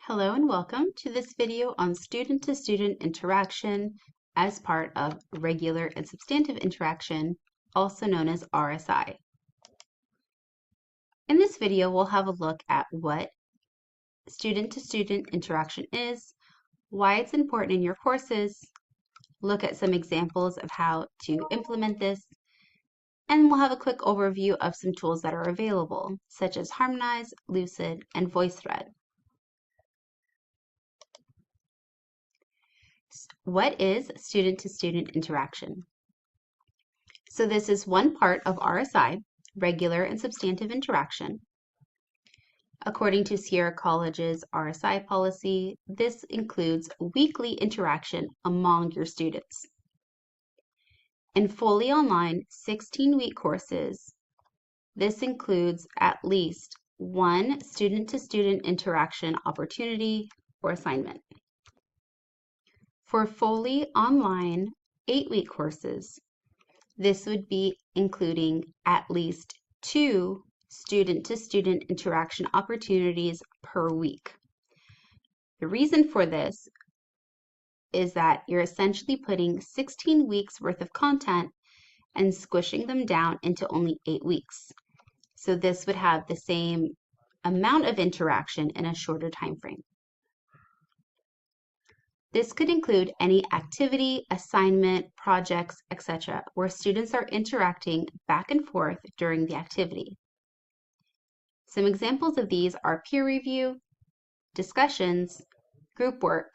Hello and welcome to this video on student-to-student interaction as part of regular and substantive interaction, also known as RSI. In this video, we'll have a look at what student-to-student interaction is, why it's important in your courses, look at some examples of how to implement this, and we'll have a quick overview of some tools that are available, such as Harmonize, Lucid, and VoiceThread. What is student-to-student interaction? So this is one part of RSI, regular and substantive interaction. According to Sierra College's RSI policy, this includes weekly interaction among your students. In fully online 16-week courses, this includes at least one student-to-student interaction opportunity or assignment. For fully online 8-week courses, this would be including at least 2 student-to-student interaction opportunities per week. The reason for this is that you're essentially putting 16 weeks worth of content and squishing them down into only 8 weeks. So this would have the same amount of interaction in a shorter time frame. This could include any activity, assignment, projects, etc., where students are interacting back and forth during the activity. Some examples of these are peer review, discussions, group work,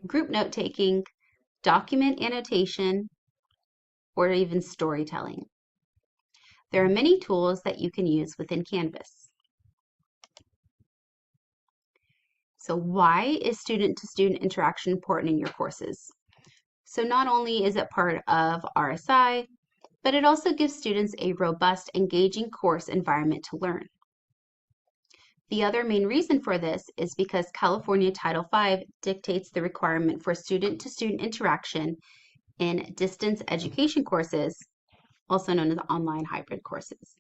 group note-taking, document annotation, or even storytelling. There are many tools that you can use within Canvas. So why is student-to-student interaction important in your courses? So not only is it part of RSI, but it also gives students a robust, engaging course environment to learn. The other main reason for this is because California Title V dictates the requirement for student-to-student interaction in distance education courses, also known as online hybrid courses.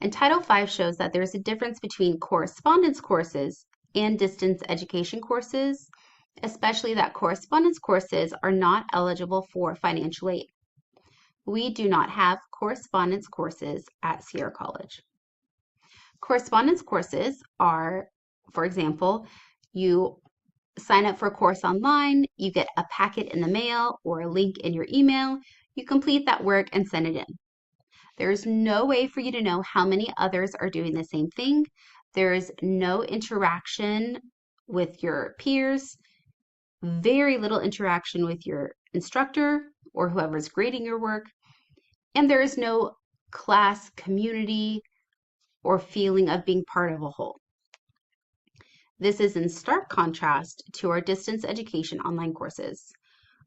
And Title V shows that there is a difference between correspondence courses and distance education courses, especially that correspondence courses are not eligible for financial aid. We do not have correspondence courses at Sierra College. Correspondence courses are, for example, you sign up for a course online, you get a packet in the mail or a link in your email, you complete that work and send it in. There's no way for you to know how many others are doing the same thing. There is no interaction with your peers, very little interaction with your instructor or whoever's grading your work, and there is no class community or feeling of being part of a whole. This is in stark contrast to our distance education online courses,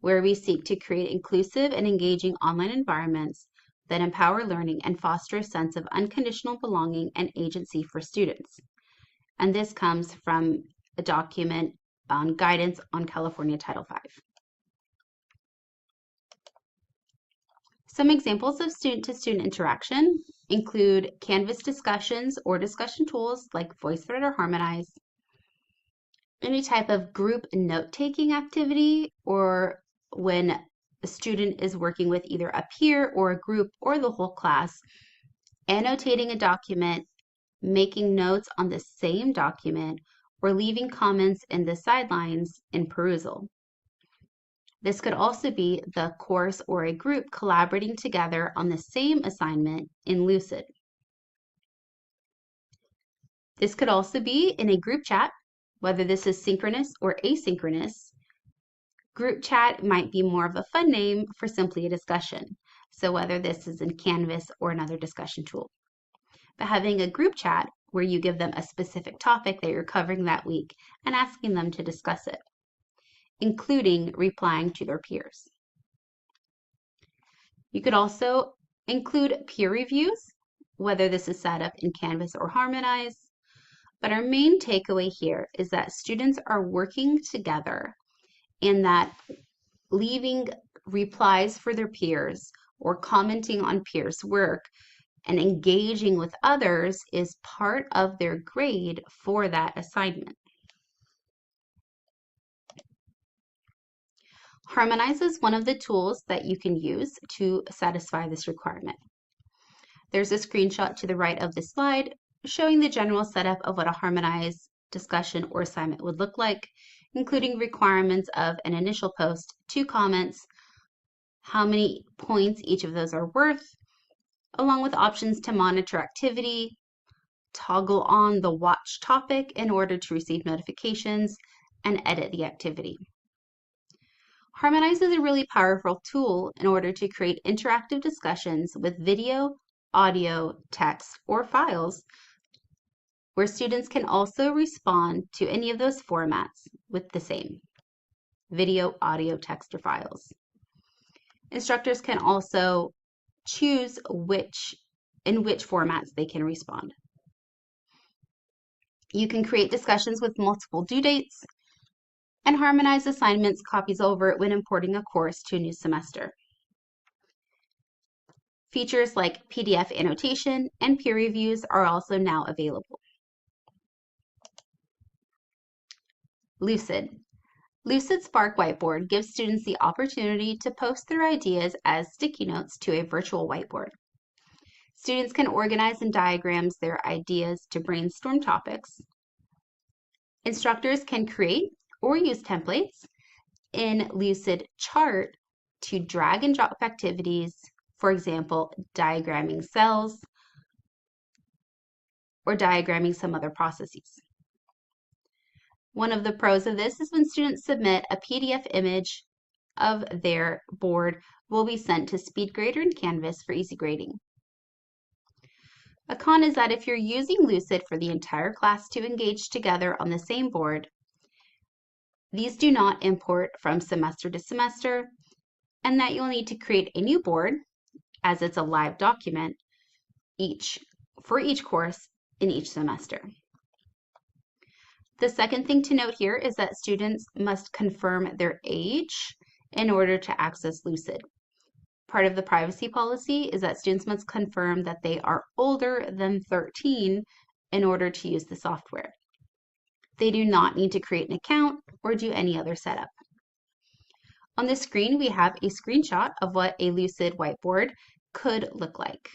where we seek to create inclusive and engaging online environments that empower learning and foster a sense of unconditional belonging and agency for students. And this comes from a document on guidance on California Title V. Some examples of student-to-student interaction include Canvas discussions or discussion tools like VoiceThread or Harmonize, any type of group note-taking activity, or when a student is working with either a peer or a group or the whole class, annotating a document, making notes on the same document, or leaving comments in the sidelines in perusal. This could also be the course or a group collaborating together on the same assignment in Lucid. This could also be in a group chat, whether this is synchronous or asynchronous. Group chat might be more of a fun name for simply a discussion, so whether this is in Canvas or another discussion tool. But having a group chat where you give them a specific topic that you're covering that week and asking them to discuss it, including replying to their peers. You could also include peer reviews, whether this is set up in Canvas or Harmonize. But our main takeaway here is that students are working together and that leaving replies for their peers or commenting on peers' work and engaging with others is part of their grade for that assignment. Harmonize is one of the tools that you can use to satisfy this requirement. There's a screenshot to the right of this slide showing the general setup of what a harmonized discussion or assignment would look like, including requirements of an initial post, 2 comments, how many points each of those are worth, along with options to monitor activity, toggle on the watch topic in order to receive notifications, and edit the activity. Harmonize is a really powerful tool in order to create interactive discussions with video, audio, text, or files, where students can also respond to any of those formats with the same video, audio, text, or files. Instructors can also choose in which formats they can respond. You can create discussions with multiple due dates and harmonize assignments copies over when importing a course to a new semester. Features like PDF annotation and peer reviews are also now available. Lucid. Lucid Spark Whiteboard gives students the opportunity to post their ideas as sticky notes to a virtual whiteboard. Students can organize and diagrams their ideas to brainstorm topics. Instructors can create or use templates in Lucid Chart to drag and drop activities, for example, diagramming cells or diagramming some other processes. One of the pros of this is when students submit a PDF image of their board will be sent to SpeedGrader and Canvas for easy grading. A con is that if you're using Lucid for the entire class to engage together on the same board, these do not import from semester to semester, and that you'll need to create a new board, as it's a live document, for each course in each semester. The second thing to note here is that students must confirm their age in order to access Lucid. Part of the privacy policy is that students must confirm that they are older than 13 in order to use the software. They do not need to create an account or do any other setup. On the screen, we have a screenshot of what a Lucid whiteboard could look like.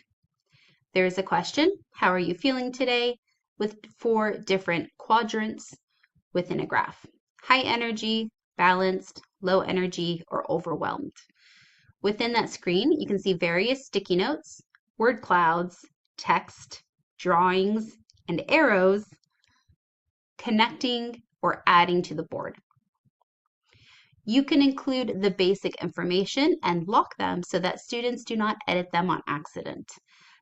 There is a question, how are you feeling today? With 4 different quadrants within a graph: high energy, balanced, low energy, or overwhelmed. Within that screen, you can see various sticky notes, word clouds, text, drawings, and arrows connecting or adding to the board. You can include the basic information and lock them so that students do not edit them on accident.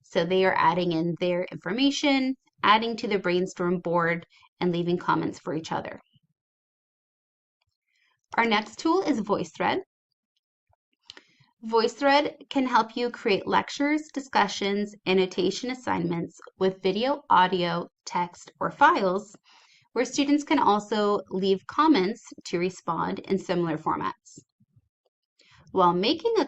So they are adding in their information, adding to the brainstorm board, and leaving comments for each other. Our next tool is VoiceThread. VoiceThread can help you create lectures, discussions, annotation assignments with video, audio, text, or files, where students can also leave comments to respond in similar formats. While making a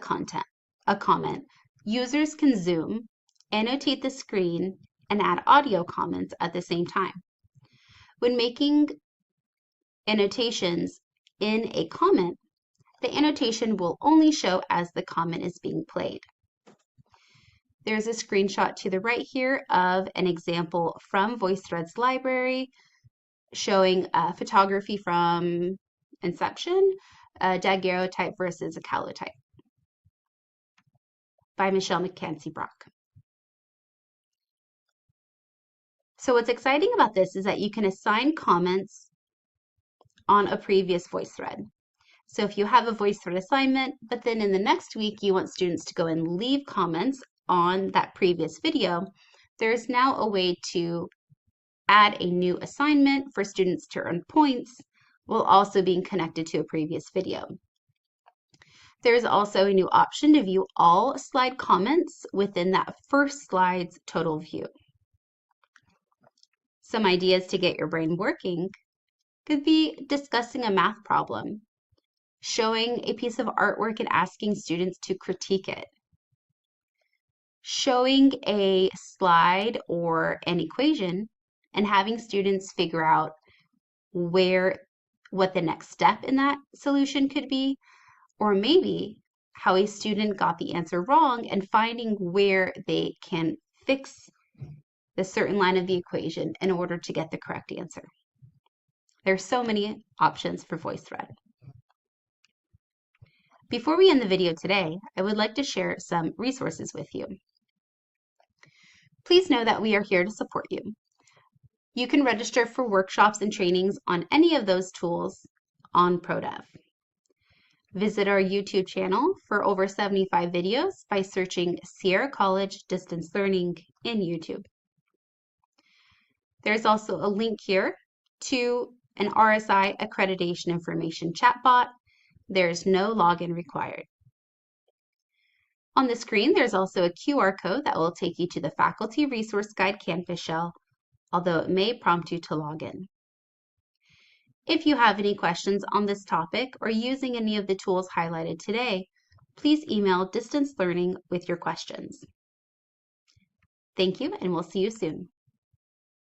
comment, users can zoom, annotate the screen, and add audio comments at the same time. When making annotations in a comment, the annotation will only show as the comment is being played. There's a screenshot to the right here of an example from VoiceThread's library showing photography from Inception, a daguerreotype versus a calotype by Michelle McKenzie-Brock. So what's exciting about this is that you can assign comments on a previous VoiceThread. So if you have a VoiceThread assignment, but then in the next week you want students to go and leave comments on that previous video, there's now a way to add a new assignment for students to earn points while also being connected to a previous video. There's also a new option to view all slide comments within that first slide's total view. Some ideas to get your brain working could be discussing a math problem, showing a piece of artwork and asking students to critique it, showing a slide or an equation and having students figure out what the next step in that solution could be, or maybe how a student got the answer wrong and finding where they can fix the certain line of the equation in order to get the correct answer. There's so many options for VoiceThread. Before we end the video today, I would like to share some resources with you. Please know that we are here to support you. You can register for workshops and trainings on any of those tools on ProDev. Visit our YouTube channel for over 75 videos by searching Sierra College Distance Learning in YouTube. There's also a link here to an RSI accreditation information chatbot. There's no login required. On the screen, there's also a QR code that will take you to the Faculty Resource Guide Canvas shell, although it may prompt you to log in. If you have any questions on this topic or using any of the tools highlighted today, please email Distance Learning with your questions. Thank you, and we'll see you soon.